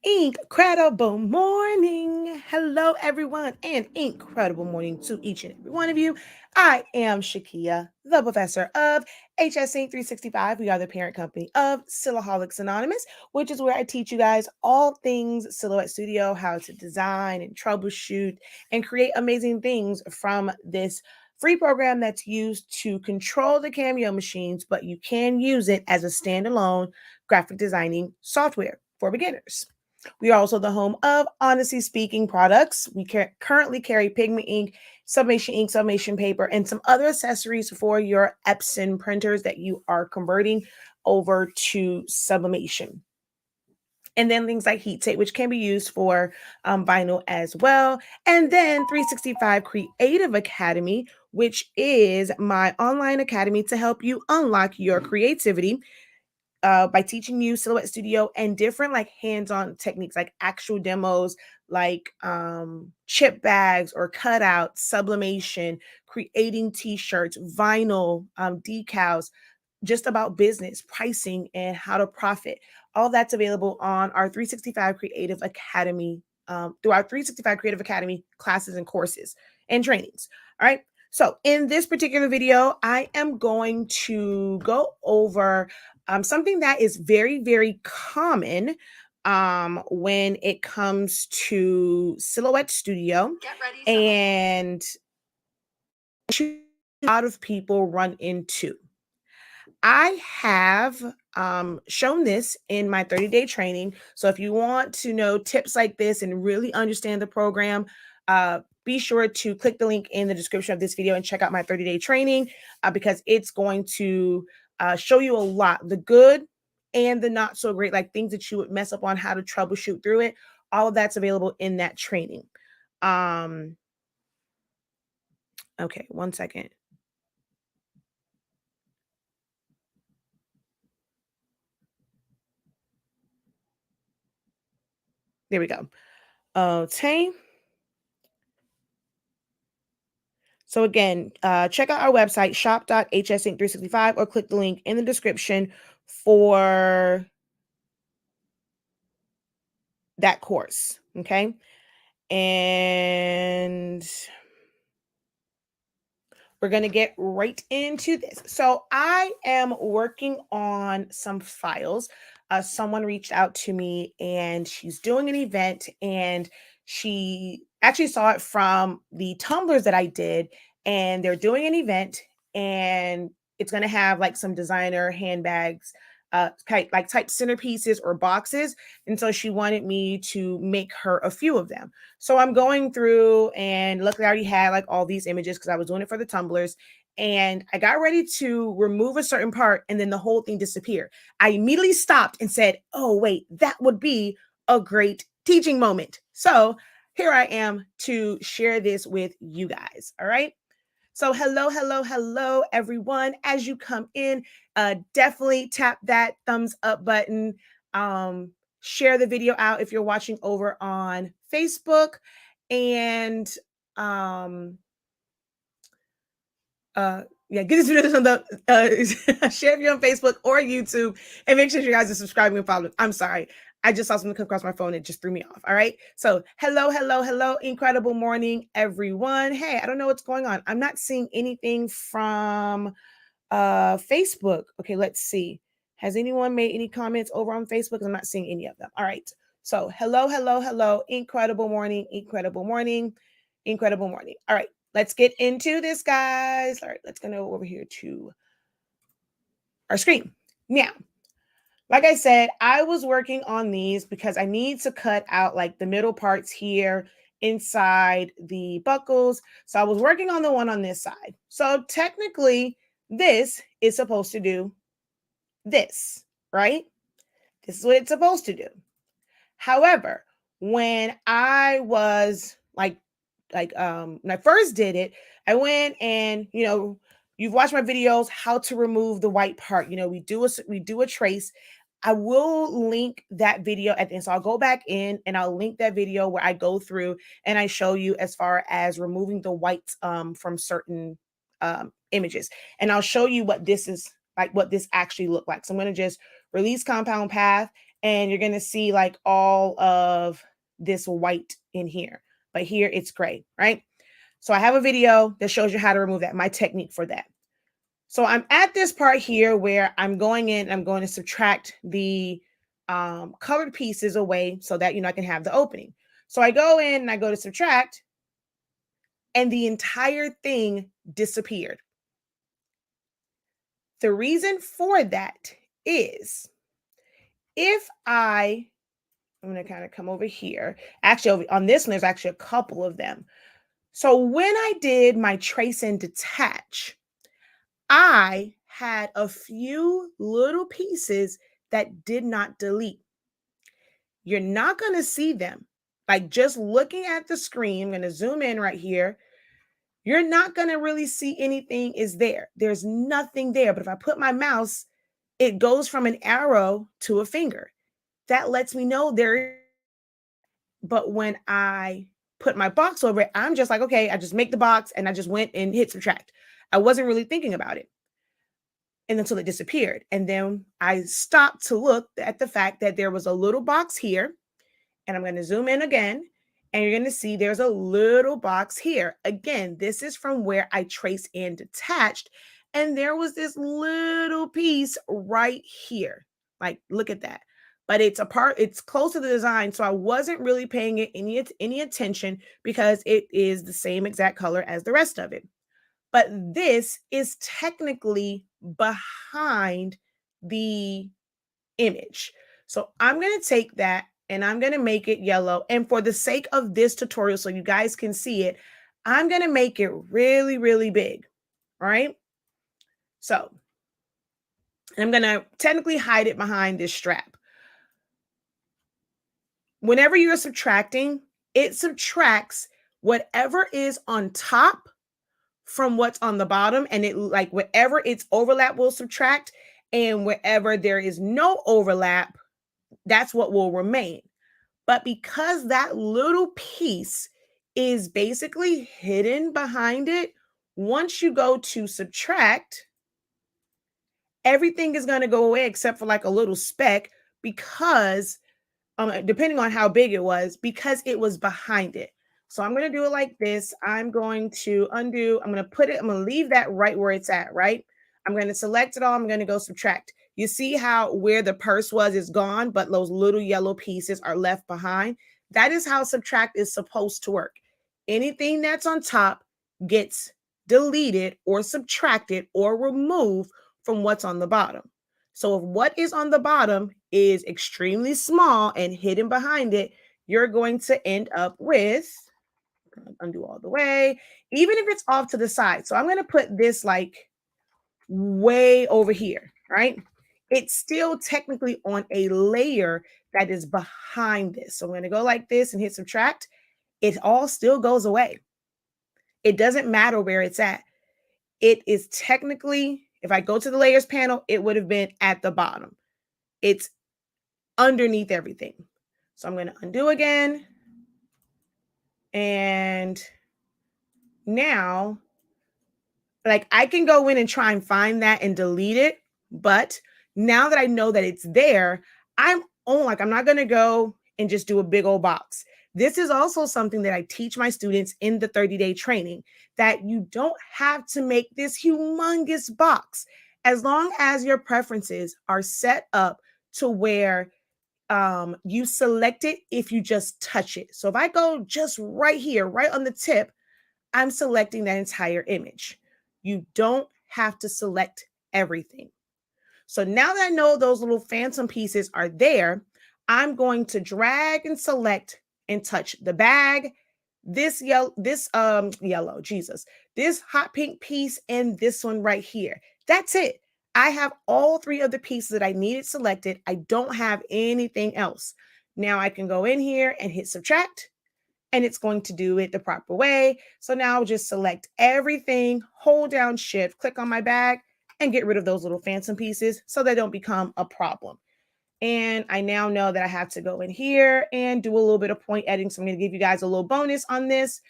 Incredible morning. Hello, everyone, and incredible morning to each and every one of you. I am Shakia, the professor of HSC 365. We are the parent company of Silhouettes Anonymous, which is where I teach you guys all things Silhouette Studio, how to design and troubleshoot and create amazing things from this free program that's used to control the Cameo machines, but you can use it as a standalone graphic designing software for beginners. We are also the home of Honestly Speaking products. We currently carry pigment ink, sublimation paper, and some other accessories for your Epson printers that you are converting over to sublimation. And then things like heat tape, which can be used for vinyl as well. And then 365 Creative Academy, which is my online academy to help you unlock your creativity by teaching you Silhouette Studio and different like hands-on techniques, like actual demos, like chip bags or cutouts, sublimation, creating t-shirts, vinyl, decals, just about business, pricing, and how to profit. All that's available on our 365 Creative Academy, through our 365 Creative Academy classes and courses and trainings. All right. So in this particular video, I am going to go over something that is very, very common when it comes to Silhouette Studio. And a lot of people run into. I have shown this in my 30-day training. So if you want to know tips like this and really understand the program, be sure to click the link in the description of this video and check out my 30-day training because it's going to show you a lot, the good and the not so great, like things that you would mess up on, how to troubleshoot through it. All of that's available in that training. Okay, one second. There we go. Okay. So again, check out our website, shop.hsinc365, or click the link in the description for that course, okay? And we're going to get right into this. So I am working on some files. Someone reached out to me and she's doing an event, and she actually saw it from the tumblers that I did, and they're doing an event and it's going to have like some designer handbags, type centerpieces or boxes. And so she wanted me to make her a few of them. So I'm going through, and luckily I already had like all these images because I was doing it for the tumblers. And I got ready to remove a certain part, and then the whole thing disappeared. I immediately stopped and said, oh, wait, that would be a great teaching moment. So here I am to share this with you guys. All right. So hello, everyone. As you come in, definitely tap that thumbs up button. Share the video out if you're watching over on Facebook, and yeah, get this video on the share video on Facebook or YouTube, and make sure you guys are subscribing and following. I'm sorry, I just saw something come across my phone. It just threw me off. All right. So hello, incredible morning, everyone. Hey, I don't know what's going on. I'm not seeing anything from Facebook. Okay, let's see. Has anyone made any comments over on Facebook? I'm not seeing any of them. All right. So hello, incredible morning, incredible morning, incredible morning. All right. Let's get into this, guys. All right, let's go over here to our screen. Now, like I said, I was working on these because I need to cut out like the middle parts here inside the buckles. So I was working on the one on this side. So technically, this is supposed to do this, right? This is what it's supposed to do. However, when I was when I first did it, I went and, you've watched my videos, how to remove the white part. We do a trace. I will link that video at the end. So I'll go back in and I'll link that video where I go through and I show you as far as removing the whites from certain images. And I'll show you what this is like, what this actually looked like. So I'm going to just release compound path. and you're going to see like all of this white in here, but here it's gray, right? So I have a video that shows you how to remove that, my technique for that. So I'm at this part here where I'm going in, I'm going to subtract the colored pieces away so that, I can have the opening. So I go in and I go to subtract, and the entire thing disappeared. The reason for that is if I'm going to kind of come over here. Actually, on this one, there's actually a couple of them. So when I did my trace and detach, I had a few little pieces that did not delete. You're not going to see them. Like just looking at the screen, I'm going to zoom in right here. You're not going to really see anything is there. There's nothing there. But if I put my mouse, it goes from an arrow to a finger. That lets me know there. But when I put my box over it, I'm just like, okay, I just make the box and I just went and hit subtract. I wasn't really thinking about it. And until it disappeared. And then I stopped to look at the fact that there was a little box here. And I'm going to zoom in again. And you're going to see there's a little box here. Again, this is from where I traced and detached. And there was this little piece right here. Like, look at that. But it's close to the design. So I wasn't really paying it any attention because it is the same exact color as the rest of it. But this is technically behind the image. So I'm going to take that and I'm going to make it yellow. And for the sake of this tutorial, so you guys can see it, I'm going to make it really, really big. All right. So I'm going to technically hide it behind this strap. Whenever you're subtracting, it subtracts whatever is on top from what's on the bottom, and it like wherever it's overlap will subtract, and wherever there is no overlap, that's what will remain. But because that little piece is basically hidden behind it, once you go to subtract, everything is going to go away except for like a little speck because depending on how big it was, because it was behind it. So I'm going to do it like this. I'm going to undo. I'm going to leave that right where it's at, right? I'm going to select it all. I'm going to go subtract. You see how where the purse was is gone, but those little yellow pieces are left behind. That is how subtract is supposed to work. Anything that's on top gets deleted or subtracted or removed from what's on the bottom. So if what is on the bottom is extremely small and hidden behind it, you're going to end up with, undo all the way, even if it's off to the side. So I'm going to put this like way over here, right? It's still technically on a layer that is behind this. So I'm going to go like this and hit subtract. It all still goes away. It doesn't matter where it's at. It is technically, if I go to the layers panel, it would have been at the bottom. It's underneath everything. So I'm going to undo again. And now, like I can go in and try and find that and delete it. But now that I know that it's there, I'm not going to go and just do a big old box. This is also something that I teach my students in the 30-day training, that you don't have to make this humongous box. As long as your preferences are set up to where you select it if you just touch it. So if I go just right here, right on the tip, I'm selecting that entire image. You don't have to select everything. So now that I know those little phantom pieces are there, I'm going to drag and select and touch the bag, this hot pink piece, and this one right here. That's it. I have all three of the pieces that I needed selected. I don't have anything else. Now I can go in here and hit subtract, and it's going to do it the proper way. So now I'll just select everything, hold down shift, click on my bag, and get rid of those little phantom pieces so they don't become a problem. And I now know that I have to go in here and do a little bit of point editing. So I'm going to give you guys a little bonus on this.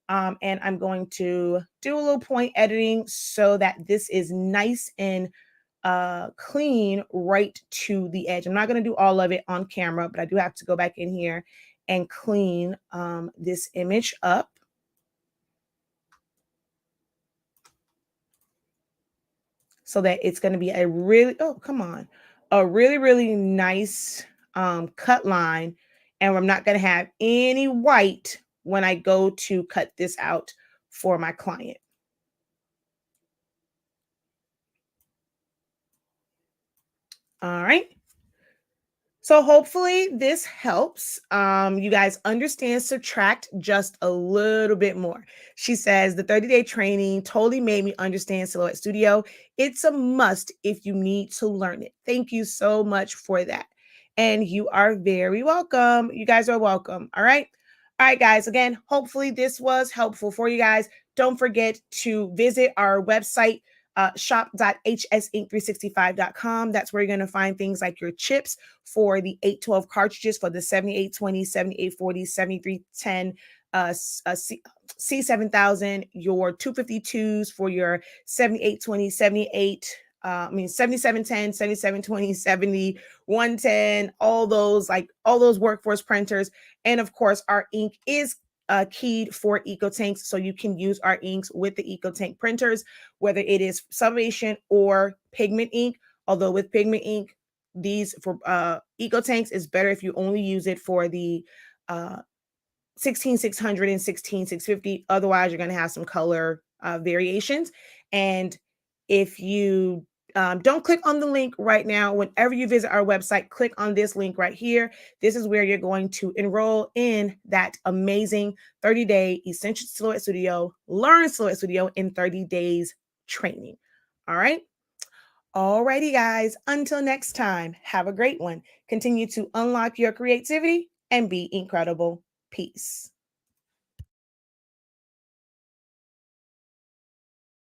And I'm going to do a little point editing so that this is nice and clean right to the edge. I'm not going to do all of it on camera, but I do have to go back in here and clean this image up. So that it's going to be a really, oh, come on, a really, really nice cut line. And I'm not going to have any white when I go to cut this out for my client. All right. So hopefully this helps you guys understand subtract just a little bit more. She says the 30-day training totally made me understand Silhouette Studio. It's a must if you need to learn it. Thank you so much for that. And you are very welcome. You guys are welcome. All right. All right, guys. Again, hopefully this was helpful for you guys. Don't forget to visit our website, shop.hsink365.com. That's where you're going to find things like your chips for the 812 cartridges for the 7820, 7840, 7310, C7000, your 252s for your 7820, 7710, 7720, 7110, all those workforce printers. And of course, our ink is keyed for EcoTanks, so you can use our inks with the EcoTank printers, whether it is Sublimation or pigment ink. Although with pigment ink, these for EcoTanks is better if you only use it for the 16600 and 16650. Otherwise, you're going to have some color variations. And if you don't click on the link right now, whenever you visit our website, click on this link right here. This is where you're going to enroll in that amazing 30-day Essential Silhouette Studio, Learn Silhouette Studio in 30 days training. All right. Alrighty, guys. Until next time, have a great one. Continue to unlock your creativity and be incredible. Peace.